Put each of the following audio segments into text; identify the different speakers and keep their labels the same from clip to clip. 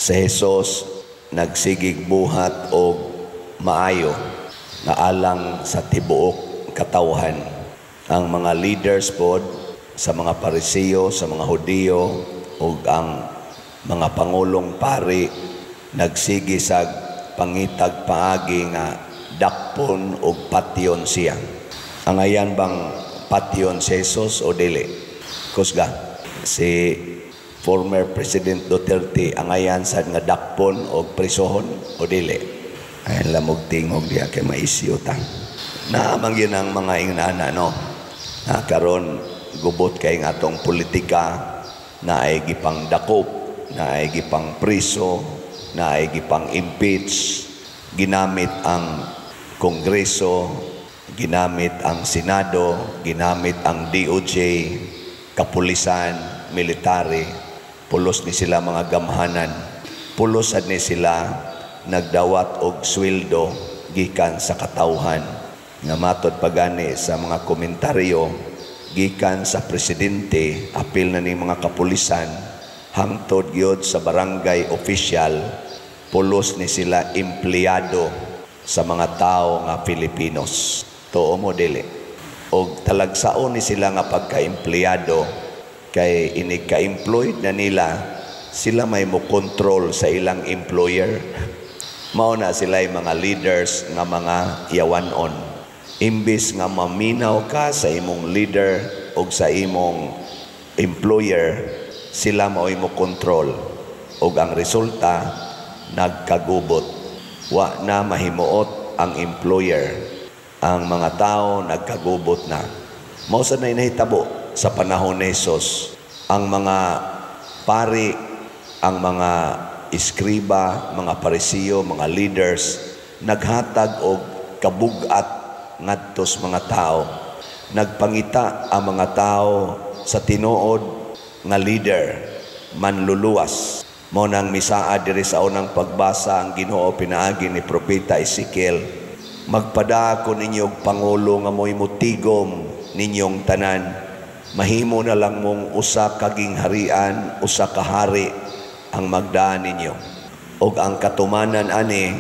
Speaker 1: Si Jesus nagsigig buhat og maayo na alang sa tibuok katawhan. Ang mga leaders pod sa mga Parisiyo, sa mga Hudiyo ug ang mga pangulong pari nagsigi sa pangitag paagi nga dakpon og patyon siya. Ang ayan bang patyon si Jesus o dili? Kusga, si former President Duterte ang ayan sad nga dakpon og prisohon o dili? Ay lamog tingog diya kay maisyo ta. Naamang yun ang mga ingnana, no? Na karon gubot kay nga atong politika na ay gipang dakop, na ay gipang priso, na ay gipang impeach, ginamit ang Kongreso, ginamit ang Senado, ginamit ang DOJ, kapulisan, military, pulos ni sila mga gamhanan, pulos ni sila nagdawat og sweldo gikan sa katawhan. Nga matod pagani sa mga komentaryo gikan sa presidente, apil na ni mga kapulisan, hangtod gyud sa barangay official, pulos ni sila empleyado sa mga tao nga Filipinos. Tuo mo dili. Og talagsaon ni sila nga pagka-empleyado kay ini ka-employed na nila, sila may mo control sa ilang employer. Mao na sila mga leaders nga mga yawanon. Imbis nga maminaw ka sa imong leader o sa imong employer, sila mao'y mo control. O ang resulta, nagkagubot. Wa na mahimuot ang employer. Ang mga tao nagkagubot na. Mao sa nahitabo sa panahon ni Jesus. Ang mga pari, ang mga iskriba, mga Parisiyo, mga leaders, naghatag og kabugat ngadtos mga tao. Nagpangita ang mga tao sa tinuod nga leader, manluluwas. Mo nang misaad diri sa unang pagbasa ang Ginoo pinaagi ni Propeta Ezekiel, magpadako ninyo og pangulo nga mo'y mutigom ninyong tanan. Mahimo na lang mong usa ka gingharian, usa ka hari ang magdaan ninyo. Og ang katumanan ani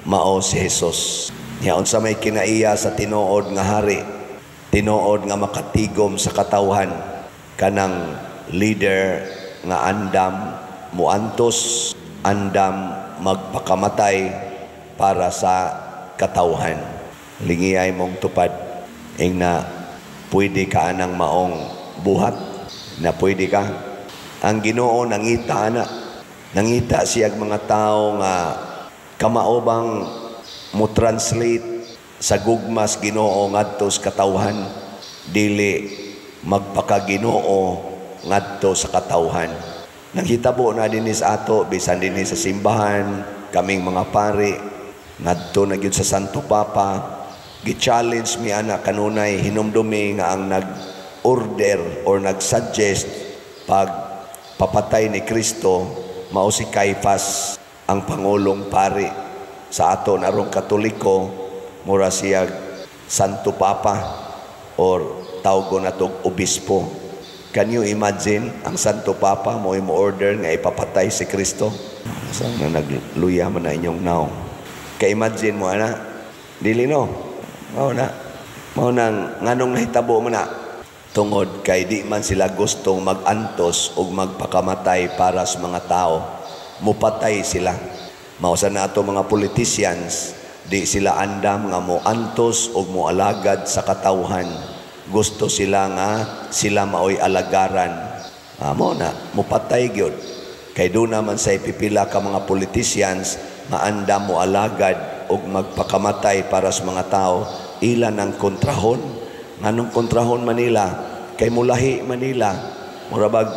Speaker 1: mao si Jesus. Yaon sa may kinaiya sa tinuod nga hari, tinuod nga makatigom sa katawhan, kanang leader nga andam muantos, andam magpakamatay para sa katawhan. Lingiyay mong tupad ing na pwede ka anang maong buhat, na pwede ka. Ang Ginoo nangita na, nangita siya mga tao nga kamaobang mo translate sa gugmas Ginoo ngadto sa katawhan, dili magpakaginoo ngadto sa katawhan. Naghitabo na dinhi sa ato bisan dinhi sa simbahan, kaming mga pari ngadto na gyud sa Santo Papa, gi-challenge mi ana kanunay hinumdumi nga ang nag-order or nag-suggest pag papatay ni Kristo mao si Caiphas, ang pangulong pari sa ato narong Katoliko, mura siya Santo Papa or tawgon natong obispo. Can you imagine ang Santo Papa mo order nga ipapatay si Kristo? Saan na nagluya man na inyong naong? Ka-imagine mo ana? Dili no? Mao nang nganong nahitabo mo na tungod kay di man sila gustong mag-antos o magpakamatay para sa mga tao, mupatay sila. Mausa na ato mga politicians, di sila andam nga mo antos o mo alagad sa katawhan. Gusto sila nga sila maoy alagaran. Amo na, mupatay gyud. Kay doon naman sa ipipila ka mga politicians, maandam mo alagad o magpakamatay para sa mga tao, ilan ang kontrahon. Nganong kontrahon Manila? Kay mulahi Manila. Murabag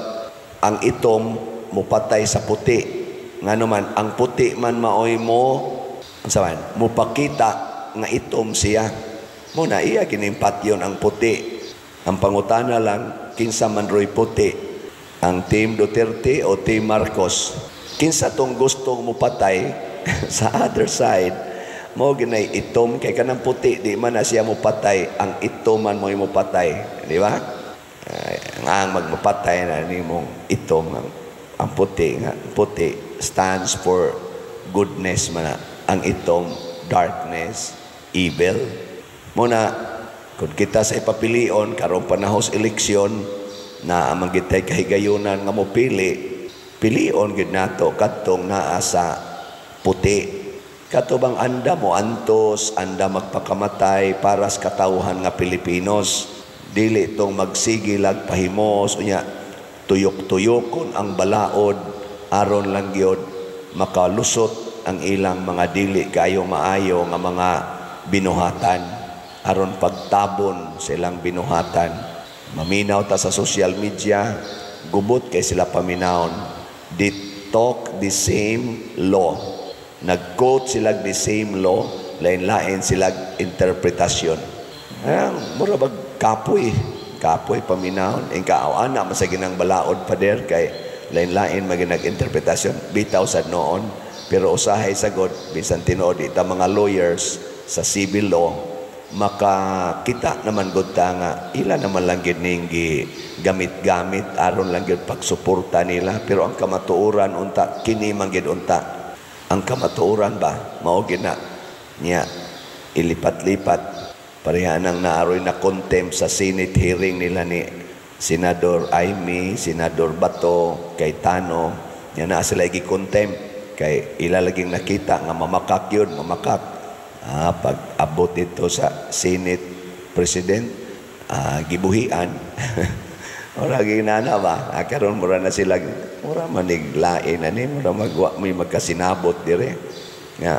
Speaker 1: ang itom mupatay sa puti. Nga naman, ang puti man maoy mo, saban, mupakita nga itom siya. Muna, iya kinimpatyon ang puti. Ang pangutana lang, kinsa man ro'y puti. Ang Team Duterte o Team Marcos. Kinsa tong gustong mupatay sa other side, mo ginay itom, kay kanang puti, di man na siya mupatay, ang itom man mo'y mupatay. Di ba? Ang magmapatay na ni mong itom, ang puti nga, puti. stands for goodness man ang itong darkness, evil. Muna, kung kita sa ipapilion, karong panahos eleksyon, na amang gitay kahigayunan nga mo pilion gid nato kadtong naa sa puti. Katubang anda mo antos, anda magpakamatay para sa katawhan nga Pilipinos. Dili itong magsigilag pahimos, unya tuyok-tuyokon ang balaod, aron lang gyud makalusot ang ilang mga dili kayo maayo nga mga binuhatan, aron pagtabon silang binuhatan. Maminaw ta sa social media, gubot kay sila paminawon. They talk the same law. Nag-quote sila the same law, lain-lain sila interpretasyon. Mura bag kapoy paminahon. Ang kaawana, masaginang balaod pa der, kay lain-lain maginag-interpretasyon. Bitaw sa noon, pero usahay sagod, bisan tinuod ita mga lawyers sa civil law, makakita naman gud ta nga ila naman lang gid ning gamit-gamit aron lang gid pagsuporta nila, pero ang kamatuoran unta kini man gid unta. Ang kamatuoran ba mao gid na niya ilipat-lipat pareha nang naaroy na contempt sa Senate hearing nila ni Senador Amy, Senador Bato, Cayetano. Nya na sila gi-contempt kay ila laging nakita nga mamakak yun, pag abot ito sa Senate President, gibuhian. Ora ginana ba? Karon mura na sila, mura maniglain ani, mura magwa may magkasinabot dire. Nga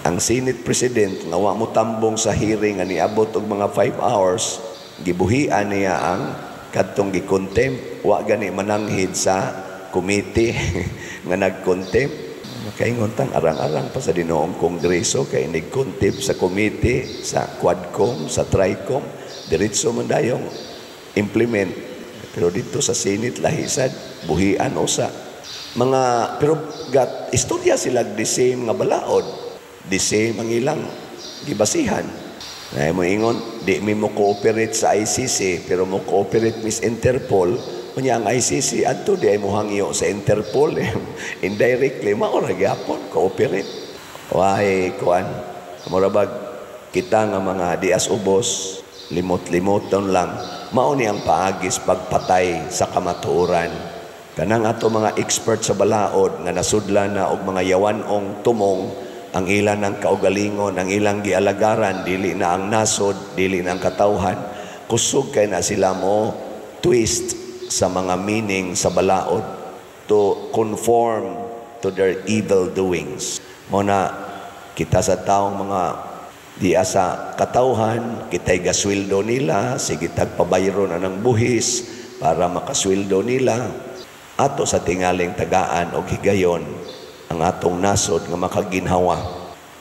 Speaker 1: ang Senate President nga wa mo tambong sa hearing ani abot og mga 5 hours, gibuhian niya ang kadtong gi-contempt, wa gani mananghid sa committee nga nag-contempt. Makaingon tang arang-arang pa sa dinoong kongreso kay nag-contempt sa committee, sa Quadcom, sa Tricom, diretso man dayong implement. Pero dito sa Senate lahisad, buhian usa. Mga pero istorya sila the same nga balaod, the same ang ilang gibasihan. Nay mo ingon, di mi mo cooperate sa ICC pero mo cooperate mis Interpol. Kunya ang ICC adto di ay mo hangyo sa Interpol indirectly maora gyapon cooperate. Why kuan murabag kita nga mga dias ubos limot-limoton lang mao ni ang paagis pagpatay sa kamatuoran. Kanang ato mga expert sa balaod nga nasudlan na og mga yawanong tumong ang ilan ng kaugalingon, ang ilang gialagaran, dili na ang nasod, dili na ang katawhan, kusog kay na sila mo twist sa mga meaning sa balaod to conform to their evil doings. Muna kita sa taong mga diya sa katawhan, kita'y gaswildo nila, sige tagpabayro na ng buhis para makaswildo nila, ato sa tingaling tagaan o higayon ang atong nasod nga makaginhawa.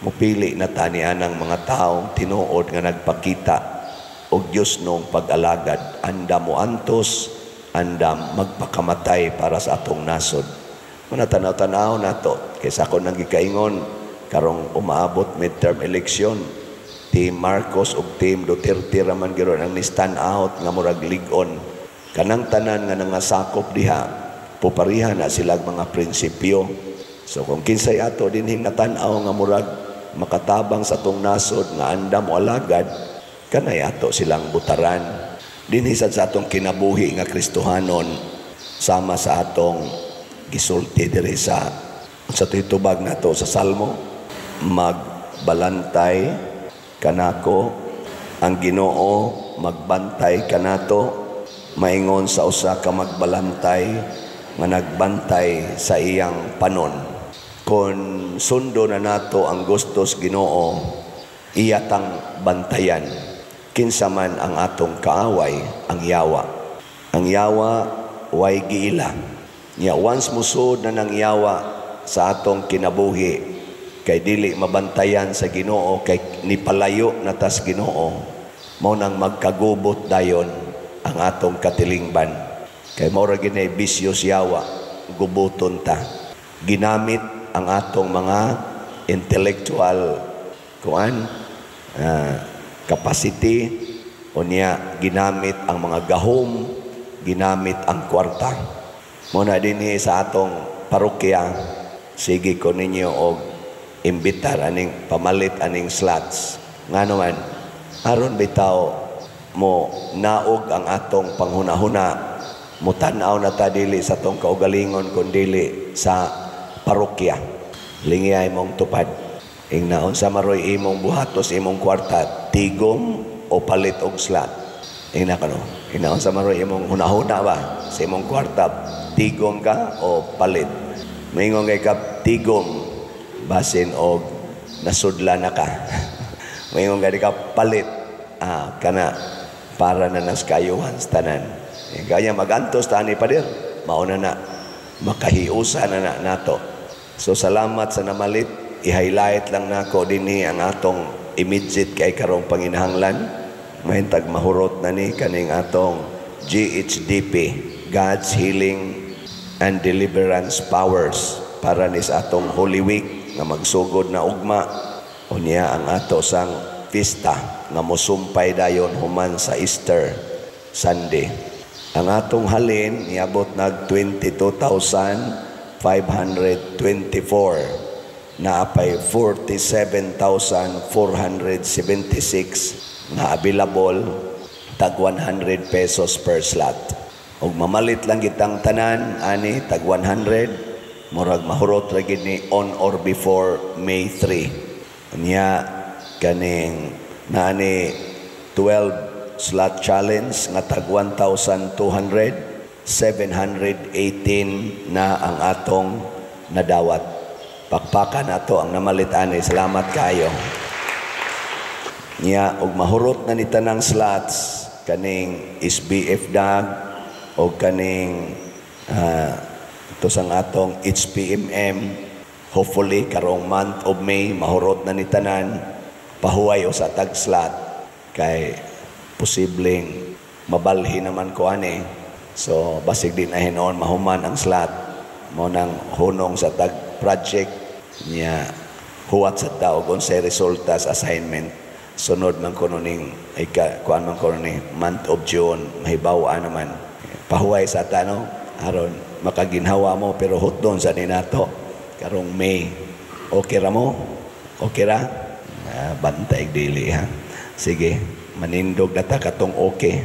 Speaker 1: Mupili na tanian ng mga taong tinuod nga nagpakita og Diyos nung pag-alagad. Anda mo antos, anda magpakamatay para sa atong nasod. Muna tanaw-tanaw na to, kaysa ako nang gikaingon, karong umaabot midterm election, Team Marcos o Team Duterte raman giro ang ni-stand out nga murag ligon. Kanang tanan nga nangasakop diha, puparihan na sila mga prinsipyo. So kung kinsay ato dinhing natanaw nga murag makatabang sa tong nasod nga andam o alagad, kanay ato silang butaran. Dinhisad sa atong kinabuhi nga Kristohanon, sama sa atong gisulti diri sa titubag nato sa Salmo, magbalantay kanako ang Ginoo, magbantay kanato, maingon sa usa ka magbalantay nga nagbantay sa iyang panon. Kung sundo na nato ang gustos Ginoo, iyatang bantayan. Kinsa man ang atong kaaway, ang yawa. Ang yawa, way giila. Nya once musod na ng yawa sa atong kinabuhi, kay dili mabantayan sa Ginoo, kay nipalayo na tas Ginoo, mao nang magkagubot dayon ang atong katilingban. Kay mao ra ginay bisyos yawa, gubuton ta. Ginamit ang atong mga intellectual capacity, unya ginamit ang mga gahom, ginamit ang kwarta. Mao na dinhi sa atong parokya, sige ko ninyo og imbitar aning pamalit aning slots. Nga naman, aron bitaw mo naog ang atong panghuna-huna, mutanaw na ta dili sa tong kaugalingon kundi sa parokya. Lingiyay mong tupad. Ingnaon sa maroy imong buhatos imong kwarta, tigom o palit og slot. Ingna kano. Ingnaon sa maroy imong hunahuna ba sa imong kwarta, tigom ka o palit. Maingon kay ka tigom basin og nasudla na ka. Maingon ka palit. Kana para na nas kayuhan sa tanan. Kaya magantos tani pa dir. Mauna na makahiusa na nato. So salamat sa namalit. I-highlight lang nako dinhi ang atong immediate kay karong panginahanglan. Mahintag mahurot na ni kaning atong GHDP, God's Healing and Deliverance Powers, para ni sa atong Holy Week nga magsugod na ugma. Unya ang ato sang pista nga mosumpay dayon human sa Easter Sunday. Ang atong halin niabot nag 22,524. Naapay 47,476 nga available, tag 100 pesos per slot. Ug mamalit lang kitang tanan ani tag 100, murag mahurot ra gid ni on or before May 3. Unya kaning naani 12 slot challenge nga tag 1,200, 718 na ang atong nadawat. Pakpakan nato ang namalit ani. Salamat kayo. Nya og mahurot na ni tanang slots kaning SBF DAG o kaning ito sang atong HPMM. Hopefully karong month of May mahurot na ni tanan, pahuway o sa tag slot kay posibleng mabalhi naman ko ani. So basig din na hinon mahuman ang slot mo nang hunong sa tag project niya huwat sa tao kung sa resulta sa assignment. Sunod man ko ning kuan man ko ni month of June, mahibawa naman pahuway sa tano aron makaginhawa mo, pero hutdon sa ninato karong May. Okay ra mo? Okay ra? Bantay dili ha. Sige, manindog na ta katong okay.